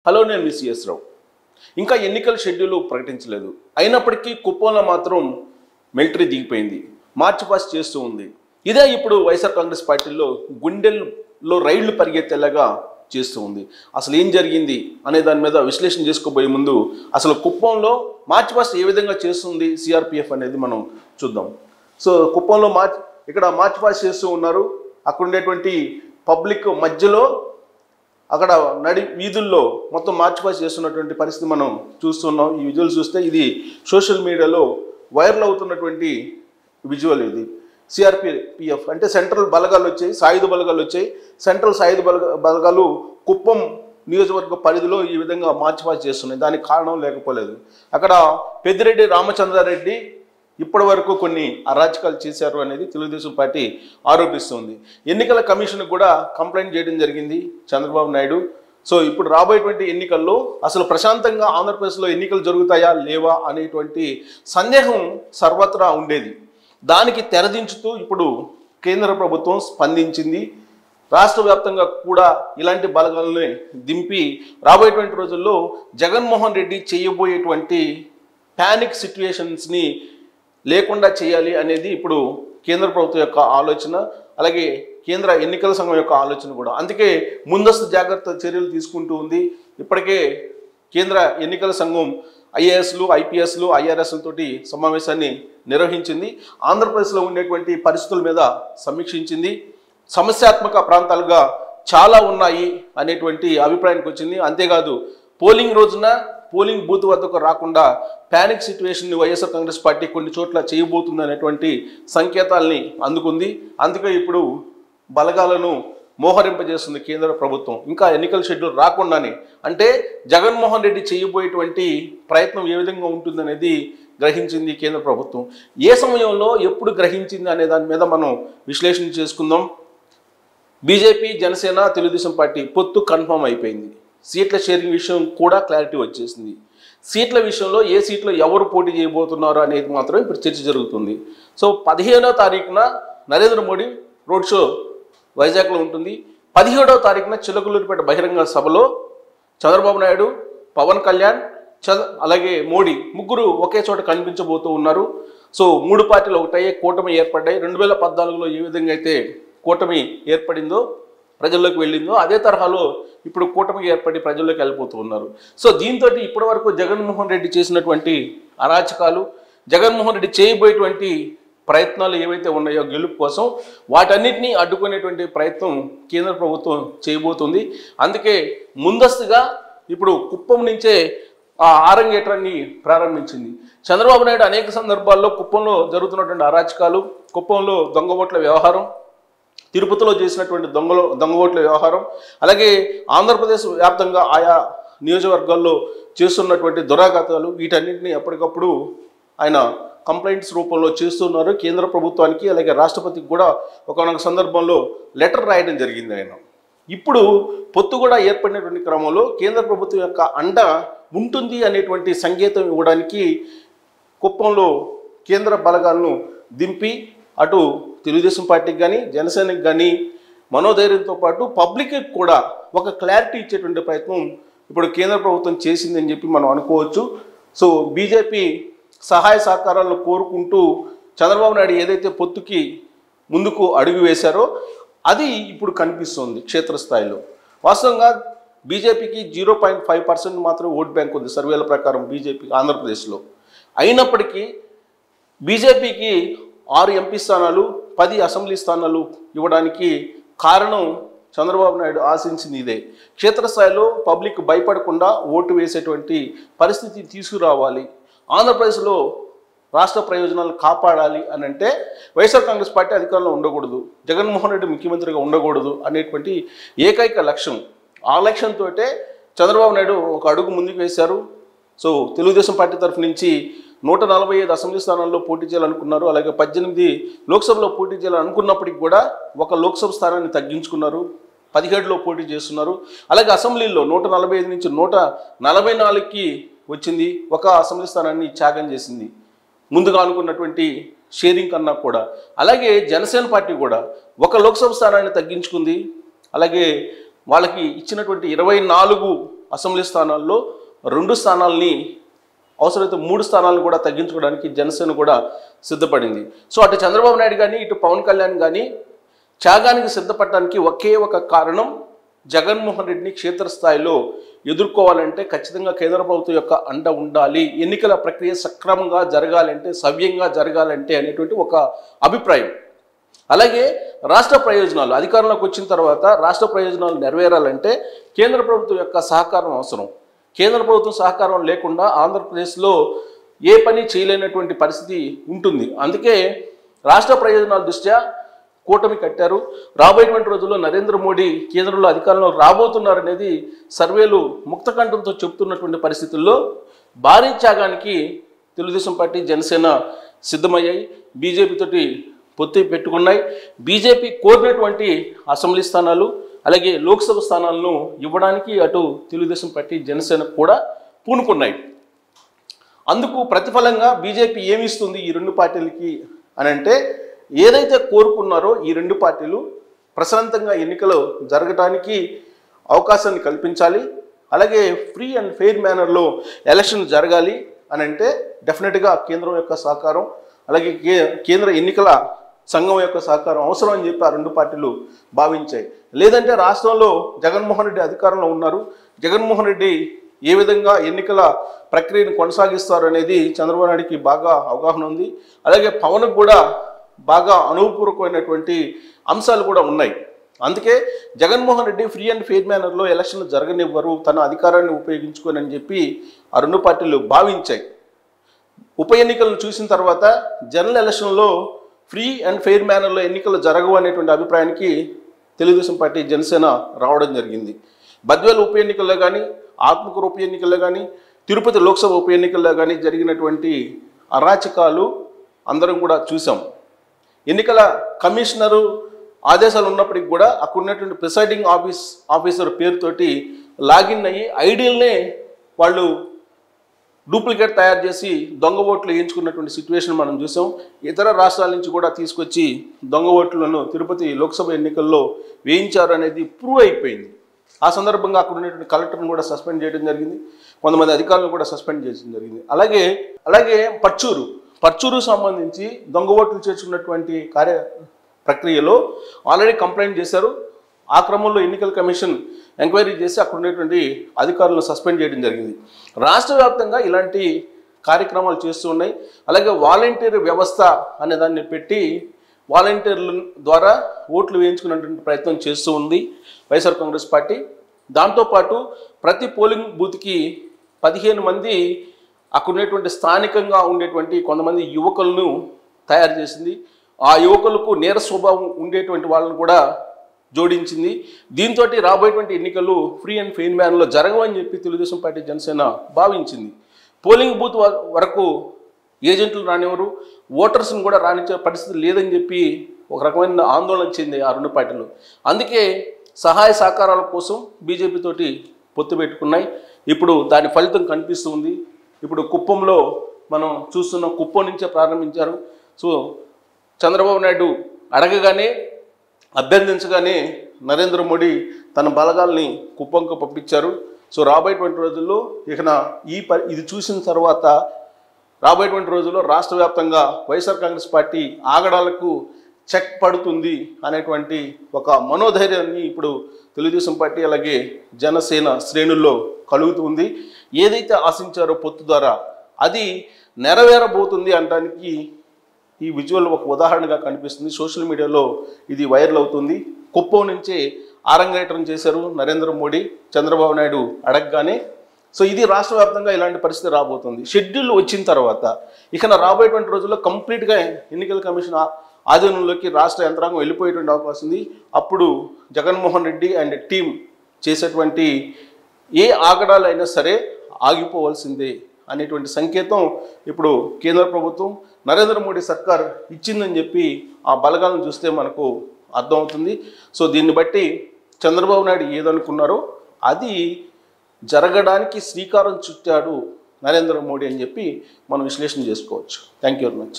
Hello, నేను మీ CS రావు. ఇంకా ఎన్నికల షెడ్యూల్ ప్రకటించలేదు. అయినప్పటికీ కుప్పంలో మాత్రం మిలిటరీ దిగిపోయింది, మార్చ్ పాస్ట్ చేస్తూ ఉంది. ఇదే ఇప్పుడు వైఎస్ఆర్ కాంగ్రెస్ పార్టీలో గుండెల్లో రైళ్లు పరిగెత్తేలాగా చేస్తూ ఉంది. అసలు ఏం జరిగింది అనే దాని మీద విశ్లేషణ చేసుకోబోయే ముందు అసలు కుప్పంలో మార్చ్ పాస్ట్ ఏ విధంగా చేస్తుంది సిఆర్పిఎఫ్ అనేది మనం చూద్దాం. సో కుప్పంలో ఇక్కడ మార్చ్ పాస్ట్ చేస్తూ ఉన్నారు. అక్కడ ఉండేటువంటి పబ్లిక్ మధ్యలో అక్కడ వీధుల్లో మొత్తం మార్చ్ పాస్ట్ చేస్తున్నటువంటి పరిస్థితి మనం చూస్తున్నాం. ఈ విజువల్ చూస్తే ఇది సోషల్ మీడియాలో వైరల్ అవుతున్నటువంటి విజువల్. ఇది సిఆర్పిఎఫ్ అంటే సెంట్రల్ బలగాలు వచ్చాయి, సాయుధ బలగాలు వచ్చాయి. సెంట్రల్ సాయుధ బలగాలు కుప్పం నియోజకవర్గ పరిధిలో ఈ విధంగా మార్చ్ పాస్ట్ చేస్తున్నాయి. దానికి కారణం లేకపోలేదు. అక్కడ పెద్దిరెడ్డి రామచంద్రారెడ్డి ఇప్పటి వరకు కొన్ని అరాచకాలు చేశారు అనేది తెలుగుదేశం పార్టీ ఆరోపిస్తుంది. ఎన్నికల కమిషన్ కూడా కంప్లైంట్ చేయడం జరిగింది చంద్రబాబు నాయుడు. సో ఇప్పుడు రాబోయేటువంటి ఎన్నికల్లో అసలు ప్రశాంతంగా ఆంధ్రప్రదేశ్లో ఎన్నికలు జరుగుతాయా లేవా అనేటువంటి సందేహం సర్వత్రా ఉండేది. దానికి తెరదించుతూ ఇప్పుడు కేంద్ర ప్రభుత్వం స్పందించింది. రాష్ట్ర వ్యాప్తంగా కూడా ఇలాంటి బలగాలని దింపి రాబోయేటువంటి రోజుల్లో జగన్మోహన్ రెడ్డి చేయబోయేటువంటి ప్యానిక్ సిచ్యువేషన్స్ని లేకుండా చేయాలి అనేది ఇప్పుడు కేంద్ర ప్రభుత్వం యొక్క ఆలోచన, అలాగే కేంద్ర ఎన్నికల సంఘం యొక్క ఆలోచన కూడా. అందుకే ముందస్తు జాగ్రత్త చర్యలు తీసుకుంటూ ఉంది. ఇప్పటికే కేంద్ర ఎన్నికల సంఘం ఐఏఎస్లు, ఐపీఎస్లు, ఐఆర్ఎస్లతోటి సమావేశాన్ని నిర్వహించింది. ఆంధ్రప్రదేశ్లో ఉండేటువంటి పరిస్థితుల మీద సమీక్షించింది. సమస్యాత్మక ప్రాంతాలుగా చాలా ఉన్నాయి అనేటువంటి అభిప్రాయానికి వచ్చింది. అంతేకాదు పోలింగ్ రోజున పోలింగ్ బూత్ వద్దకు రాకుండా ప్యానిక్ సిచ్యువేషన్ని వైఎస్ఆర్ కాంగ్రెస్ పార్టీ కొన్ని చోట్ల చేయబోతుంది అనేటువంటి సంకేతాలని అందుకుంది. అందుకే ఇప్పుడు బలగాలను మోహరింపజేస్తుంది కేంద్ర ప్రభుత్వం. ఇంకా ఎన్నికల షెడ్యూల్ రాకుండానే, అంటే జగన్మోహన్ రెడ్డి చేయబోయేటువంటి ప్రయత్నం ఏ విధంగా ఉంటుందనేది గ్రహించింది కేంద్ర ప్రభుత్వం. ఏ సమయంలో ఎప్పుడు గ్రహించింది అనే దాని మీద మనం విశ్లేషణ చేసుకుందాం. బీజేపీ, జనసేన, తెలుగుదేశం పార్టీ పొత్తు కన్ఫర్మ్ అయిపోయింది. సీట్ల షేరింగ్ విషయం కూడా క్లారిటీ వచ్చేసింది. సీట్ల విషయంలో ఏ సీట్లో ఎవరు పోటీ చేయబోతున్నారు అనేది మాత్రం ఇప్పుడు చర్చ జరుగుతుంది. సో 15వ తారీఖున నరేంద్ర మోడీ రోడ్ షో వైజాగ్లో ఉంటుంది. 17వ తారీఖున చిలకలూరిపేట బహిరంగ సభలో చంద్రబాబు నాయుడు, పవన్ కళ్యాణ్, అలాగే మోడీ ముగ్గురు ఒకే చోట కనిపించబోతూ ఉన్నారు. సో 3 పార్టీలు ఒకటయ్యే కూటమి ఏర్పడ్డాయి. 2014లో ఏ విధంగా అయితే కూటమి ఏర్పడిందో, ప్రజల్లోకి వెళ్ళిందో, అదే తరహాలో ఇప్పుడు కూటమికి ఏర్పడి ప్రజల్లోకి వెళ్ళిపోతూ ఉన్నారు. సో దీంతో ఇప్పటి వరకు జగన్మోహన్ రెడ్డి చేసినటువంటి అరాచకాలు, జగన్మోహన్ రెడ్డి చేయబోయేటువంటి ప్రయత్నాలు ఏవైతే ఉన్నాయో గెలుపు కోసం, వాటన్నిటినీ అడ్డుకునేటువంటి ప్రయత్నం కేంద్ర ప్రభుత్వం చేయబోతుంది. అందుకే ముందస్తుగా ఇప్పుడు కుప్పం నుంచే ఆ ఆరంగేట్రాన్ని ప్రారంభించింది. చంద్రబాబు నాయుడు అనేక సందర్భాల్లో కుప్పంలో జరుగుతున్నటువంటి అరాచకాలు, కుప్పంలో దొంగ ఓట్ల వ్యవహారం, తిరుపతిలో చేసినటువంటి దొంగ ఓట్ల వ్యవహారం, అలాగే ఆంధ్రప్రదేశ్ వ్యాప్తంగా ఆయా నియోజకవర్గాల్లో చేస్తున్నటువంటి దురాఘాతాలు, వీటన్నింటినీ ఎప్పటికప్పుడు ఆయన కంప్లైంట్స్ రూపంలో చేస్తున్నారు కేంద్ర ప్రభుత్వానికి. అలాగే రాష్ట్రపతికి కూడా ఒకనొక సందర్భంలో లెటర్ రాయడం జరిగింది ఆయన. ఇప్పుడు పొత్తు కూడా ఏర్పడినటువంటి క్రమంలో కేంద్ర ప్రభుత్వం యొక్క అండ ఉంటుంది అనేటువంటి సంకేతం ఇవ్వడానికి కుప్పంలో కేంద్ర బలగాలను దింపి అటు తెలుగుదేశం పార్టీకి కానీ, జనసేనకి కానీ మనోధైర్యంతో పాటు పబ్లిక్కి కూడా ఒక క్లారిటీ ఇచ్చేటువంటి ప్రయత్నం ఇప్పుడు కేంద్ర ప్రభుత్వం చేసిందని చెప్పి మనం అనుకోవచ్చు. సో బీజేపీ సహాయ సహకారాలను కోరుకుంటూ చంద్రబాబు నాయుడు ఏదైతే పొత్తుకి ముందుకు అడుగు వేశారో అది ఇప్పుడు కనిపిస్తుంది క్షేత్రస్థాయిలో. వాస్తవంగా బీజేపీకి 0.5% మాత్రం ఓట్ బ్యాంక్ ఉంది సర్వేల ప్రకారం బీజేపీ ఆంధ్రప్రదేశ్లో. అయినప్పటికీ బీజేపీకి 6 ఎంపీ స్థానాలు, 10 అసెంబ్లీ స్థానాలు ఇవ్వడానికి కారణం చంద్రబాబు నాయుడు ఆశించింది ఇదే. క్షేత్రస్థాయిలో పబ్లిక్ భయపడకుండా ఓటు వేసేటువంటి పరిస్థితి తీసుకురావాలి, ఆంధ్రప్రదేశ్లో రాష్ట్ర ప్రయోజనాలు కాపాడాలి అని అంటే వైఎస్ఆర్ కాంగ్రెస్ పార్టీ అధికారంలో ఉండకూడదు, జగన్మోహన్ రెడ్డి ముఖ్యమంత్రిగా ఉండకూడదు అనేటువంటి ఏకైక లక్ష్యం. ఆ లక్ష్యంతో చంద్రబాబు నాయుడు ఒక అడుగు ముందుకు వేశారు. సో తెలుగుదేశం పార్టీ తరఫు నుంచి 145 అసెంబ్లీ స్థానాల్లో పోటీ చేయాలనుకున్నారు. అలాగే 18 లోక్సభలో పోటీ చేయాలనుకున్నప్పటికీ కూడా ఒక లోక్సభ స్థానాన్ని తగ్గించుకున్నారు, 17లో పోటీ చేస్తున్నారు. అలాగే అసెంబ్లీలో 145 నుంచి 144కి వచ్చింది, ఒక అసెంబ్లీ స్థానాన్ని త్యాగం చేసింది ముందుగా అనుకున్నటువంటి షేరింగ్ కన్నా కూడా. అలాగే జనసేన పార్టీ కూడా ఒక లోక్సభ స్థానాన్ని తగ్గించుకుంది. అలాగే వాళ్ళకి ఇచ్చినటువంటి 24 అసెంబ్లీ స్థానాల్లో 2 స్థానాల్ని అవసరమైతే 3 స్థానాలను కూడా తగ్గించుకోవడానికి జనసేన కూడా సిద్ధపడింది. సో అటు చంద్రబాబు నాయుడు కానీ ఇటు పవన్ కళ్యాణ్ కానీ త్యాగానికి సిద్ధపడడానికి ఒకే ఒక కారణం, జగన్మోహన్ రెడ్డిని క్షేత్రస్థాయిలో ఎదుర్కోవాలంటే ఖచ్చితంగా కేంద్ర ప్రభుత్వం యొక్క అండ ఉండాలి, ఎన్నికల ప్రక్రియ సక్రమంగా జరగాలంటే, సవ్యంగా జరగాలంటే అనేటువంటి ఒక అభిప్రాయం. అలాగే రాష్ట్ర ప్రయోజనాలు, అధికారంలోకి వచ్చిన తర్వాత రాష్ట్ర ప్రయోజనాలు నెరవేరాలంటే కేంద్ర ప్రభుత్వం యొక్క సహకారం అవసరం. కేంద్ర ప్రభుత్వం సహకారం లేకుండా ఆంధ్రప్రదేశ్లో ఏ పని చేయలేనటువంటి పరిస్థితి ఉంటుంది. అందుకే రాష్ట్ర ప్రయోజనాల దృష్ట్యా కూటమి కట్టారు. రాబోయేటువంటి రోజుల్లో నరేంద్ర మోడీ కేంద్రంలో అధికారంలో రాబోతున్నారనేది సర్వేలు ముక్తకంఠంతో చెబుతున్నటువంటి పరిస్థితుల్లో భారీ త్యాగానికి తెలుగుదేశం పార్టీ, జనసేన సిద్ధమయ్యాయి. బీజేపీ తోటి పొత్తు పెట్టుకున్నాయి. బీజేపీ కోరినటువంటి అసెంబ్లీ స్థానాలు అలాగే లోక్సభ స్థానాలను ఇవ్వడానికి అటు తెలుగుదేశం పార్టీ, జనసేన కూడా పూనుకున్నాయి. అందుకు ప్రతిఫలంగా బీజేపీ ఏమి ఇస్తుంది ఈ 2 పార్టీలకి అని అంటే, ఏదైతే కోరుకున్నారో ఈ 2 పార్టీలు ప్రశాంతంగా ఎన్నికలు జరగడానికి అవకాశాన్ని కల్పించాలి, అలాగే ఫ్రీ అండ్ ఫెయిర్ మేనర్లో ఎలక్షన్ జరగాలి అని అంటే డెఫినెట్గా కేంద్రం యొక్క సహకారం అలాగే కేంద్ర ఎన్నికల సంఘం యొక్క సహకారం అవసరం అని చెప్పి ఆ 2 పార్టీలు భావించాయి. లేదంటే రాష్ట్రంలో జగన్మోహన్ రెడ్డి అధికారంలో ఉన్నారు, జగన్మోహన్ రెడ్డి ఏ విధంగా ఎన్నికల ప్రక్రియను కొనసాగిస్తారు అనేది చంద్రబాబు నాయుడికి బాగా అవగాహన ఉంది. అలాగే పవన్కు కూడా బాగా అనుభవపూర్వకమైనటువంటి అంశాలు కూడా ఉన్నాయి. అందుకే Jaganmohan Reddy free and fair మేనర్లో ఎలక్షన్లు జరగనివ్వరు, తన అధికారాన్ని ఉపయోగించుకొని అని చెప్పి ఆ 2 పార్టీలు భావించాయి. ఉప ఎన్నికలను చూసిన తర్వాత జనరల్ ఎలక్షన్లో ఫ్రీ అండ్ ఫెయిర్ మేనర్లో ఎన్నికలు జరగవు అనేటువంటి అభిప్రాయానికి తెలుగుదేశం పార్టీ, జనసేన రావడం జరిగింది. బద్వేల్ ఉప ఎన్నికల్లో కానీ, ఆత్మకూరు ఉప ఎన్నికల్లో కానీ, తిరుపతి లోక్సభ ఉప ఎన్నికల్లో కానీ జరిగినటువంటి అరాచకాలు అందరం కూడా చూసాం. ఎన్నికల కమిషనరు ఆదేశాలు ఉన్నప్పటికీ కూడా అక్కడ ఉన్నటువంటి ప్రిసైడింగ్ ఆఫీసర్ పేరుతోటి లాగిన్ అయ్యి ఐడియల్నే వాళ్ళు డూప్లికేట్ తయారు చేసి దొంగ ఓట్లు వేయించుకున్నటువంటి సిచ్యువేషన్ మనం చూసాం. ఇతర రాష్ట్రాల నుంచి కూడా తీసుకొచ్చి దొంగ ఓట్లను తిరుపతి లోక్సభ ఎన్నికల్లో వేయించారు అనేది ప్రూవ్ అయిపోయింది. ఆ సందర్భంగా అక్కడ ఉన్నటువంటి కలెక్టర్ని కూడా సస్పెండ్ చేయడం జరిగింది, కొంతమంది అధికారులను కూడా సస్పెండ్ చేయడం జరిగింది. అలాగే పర్చూరు సంబంధించి దొంగ ఓట్లు చేర్చుకున్నటువంటి ప్రక్రియలో ఆల్రెడీ కంప్లైంట్ చేశారు. ఆ క్రమంలో ఎన్నికల కమిషన్ ఎంక్వైరీ చేసి అక్కడ ఉండేటువంటి అధికారులను సస్పెండ్ చేయడం జరిగింది. రాష్ట్ర వ్యాప్తంగా ఇలాంటి కార్యక్రమాలు చేస్తూ ఉన్నాయి. అలాగే వాలంటీర్ వ్యవస్థ అనే దాన్ని పెట్టి వాలంటీర్ల ద్వారా ఓట్లు వేయించుకునేటువంటి ప్రయత్నం చేస్తూ ఉంది వైఎస్ఆర్ కాంగ్రెస్ పార్టీ. దాంతోపాటు ప్రతి పోలింగ్ బూత్కి 15 మంది అక్కడ ఉండేటువంటి స్థానికంగా ఉండేటువంటి కొంతమంది యువకులను తయారు చేసింది. ఆ యువకులకు నేర స్వభావం ఉండేటువంటి వాళ్ళను కూడా జోడించింది. దీంతో రాబోయేటువంటి ఎన్నికలు ఫ్రీ అండ్ ఫెయిర్ మేనర్లో జరగవని చెప్పి తెలుగుదేశం పార్టీ, జనసేన భావించింది. పోలింగ్ బూత్ వరకు ఏజెంట్లు రానివ్వరు, ఓటర్స్ని కూడా రానిచ్చే పరిస్థితి లేదని చెప్పి ఒక రకమైన ఆందోళన చెంది ఆ 2 పార్టీలు. అందుకే సహాయ సహకారాల కోసం బీజేపీ తోటి పొత్తు పెట్టుకున్నాయి. ఇప్పుడు దాని ఫలితం కనిపిస్తుంది. ఇప్పుడు కుప్పంలో మనం చూస్తున్నాం, కుప్పం నుంచే ప్రారంభించారు. సో చంద్రబాబు నాయుడు అడగగానే, అభ్యర్థించగానే నరేంద్ర మోడీ తన బలగాల్ని కుప్పంకు పంపించారు. సో రాబోయేటువంటి రోజుల్లో ఇది చూసిన తర్వాత రాబోయేటువంటి రోజుల్లో రాష్ట్ర వ్యాప్తంగా వైఎస్ఆర్ కాంగ్రెస్ పార్టీ ఆగడాలకు చెక్ పడుతుంది అనేటువంటి ఒక మనోధైర్యాన్ని ఇప్పుడు తెలుగుదేశం పార్టీ అలాగే జనసేన శ్రేణుల్లో కలుగుతుంది. ఏదైతే ఆశించారో పొత్తు ద్వారా అది నెరవేరబోతుంది అనడానికి ఈ విజువల్ ఒక ఉదాహరణగా కనిపిస్తుంది. సోషల్ మీడియాలో ఇది వైరల్ అవుతుంది. కుప్పం నుంచే ఆరంగేట్రం చేశారు నరేంద్ర మోడీ, చంద్రబాబు నాయుడు అడగగానే. సో ఇది రాష్ట్ర వ్యాప్తంగా ఇలాంటి పరిస్థితి రాబోతుంది. షెడ్యూల్ వచ్చిన తర్వాత రాబోయేటువంటి రోజుల్లో కంప్లీట్గా ఎన్నికల కమిషన్ ఆధీనంలోకి రాష్ట్ర యంత్రాంగం వెళ్ళిపోయేటువంటి అవకాశం ఉంది. అప్పుడు జగన్మోహన్ రెడ్డి అండ్ టీం చేసేటువంటి ఏ ఆగడాలైనా సరే ఆగిపోవాల్సిందే అనేటువంటి సంకేతం ఇప్పుడు కేంద్ర ప్రభుత్వం, నరేంద్ర మోడీ సర్కార్ ఇచ్చిందని చెప్పి ఆ బలగాలను చూస్తే మనకు అర్థమవుతుంది. సో దీన్ని బట్టి చంద్రబాబు నాయుడు ఏదనుకున్నారో అది జరగడానికి శ్రీకారం చుట్టాడు నరేంద్ర మోడీ అని చెప్పి మనం విశ్లేషణ చేసుకోవచ్చు. Thank you very much.